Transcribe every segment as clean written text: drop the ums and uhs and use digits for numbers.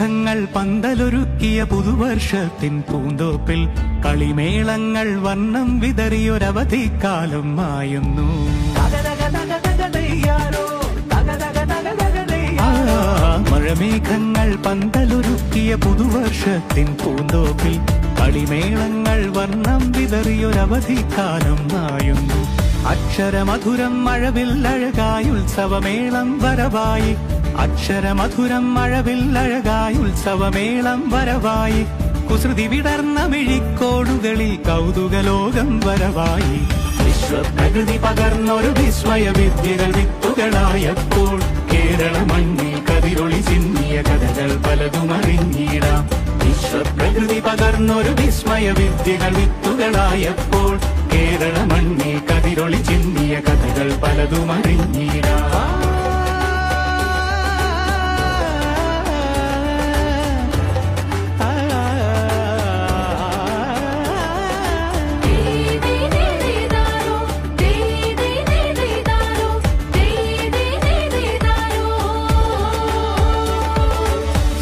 മഴമേഘങ്ങൾ പന്തലൊരുക്കിയ പുതുവർഷത്തിൻ പൂന്തോപ്പിൽ കളിമേളങ്ങൾ വർണ്ണം വിതറിയൊരവധിക്കാലം മായുന്നു. മഴമേഘങ്ങൾ പന്തലൊരുക്കിയ പുതുവർഷത്തിൻ പൂന്തോപ്പിൽ കളിമേളങ്ങൾ വർണ്ണം വിതറിയൊരവധിക്കാലം മായുന്നു. അക്ഷരമധുരം മഴവില്ലഴകായി ഉത്സവമേളം വരവായി. അക്ഷരമധുരം മഴവില്ലഴകായി ഉത്സവമേളം വരവായി. കുസൃതി വിടർന്ന മിഴിക്കോടുകളിൽ കൗതുകലോകം വരവായി. വിശ്വപ്രകൃതി പകർന്നൊരു വിസ്മയ വിദ്യകൾ വിത്തുകളായപ്പോൾ കേരള മണ്ണിൽ കതിരൊളി ചിന്നിയ കഥകൾ പലതും അറിഞ്ഞിടാം. വിശ്വപ്രകൃതി പകർന്നൊരു വിസ്മയ വിദ്യകൾ വിത്തുകളായപ്പോൾ കേരള മണ്ണിൽ കതിരൊളി ചിന്നിയ കഥകൾ പലതും അറിഞ്ഞിടാം.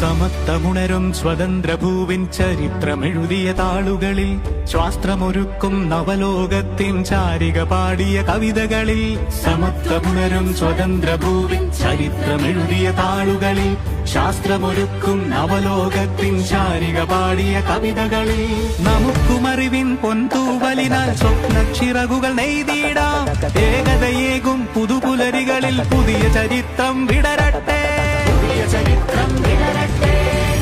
സമത്വമുണരും സ്വതന്ത്രഭൂവിൻ ചരിത്രമെഴുതിയ താളുകളിൽ ശാസ്ത്രമൊരുക്കും നവലോകത്തിൻ ചാരിക പാടിയ കവിതകളിൽ. സമത്വമുണരും സ്വതന്ത്രഭൂവിൻ ചരിത്രമെഴുതിയ താളുകളിൽ ശാസ്ത്രമൊരുക്കും നവലോകത്തിൻ ചാരിക പാടിയ കവിതകളിൽ. നമുക്കുമറിവിൻ പൊൻതൂവലിനാൽ സ്വപ്നച്ചിറകുകൾ നെയ്തിടാം. ഏകതയേകും പുതുപുലരികളിൽ പുതിയ ചരിത്രം വിടരട്ടെ.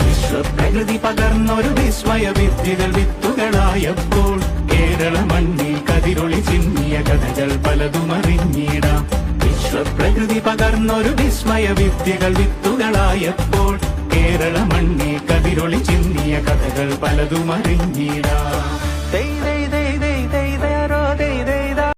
വിശ്വപ്രകൃതി പകർന്നൊരു വിസ്മയ വിദ്യകൾ വിത്തുകളായപ്പോൾ കേരള മണ്ണിൽ കതിരൊളി ചിന്നിയ കഥകൾ പലതും അറിഞ്ഞിടാം. വിശ്വപ്രകൃതി പകർന്നൊരു വിസ്മയ വിദ്യകൾ വിത്തുകളായപ്പോൾ കേരള മണ്ണിൽ കതിരൊളി ചിന്നിയ കഥകൾ പലതും അറിഞ്ഞിടാം.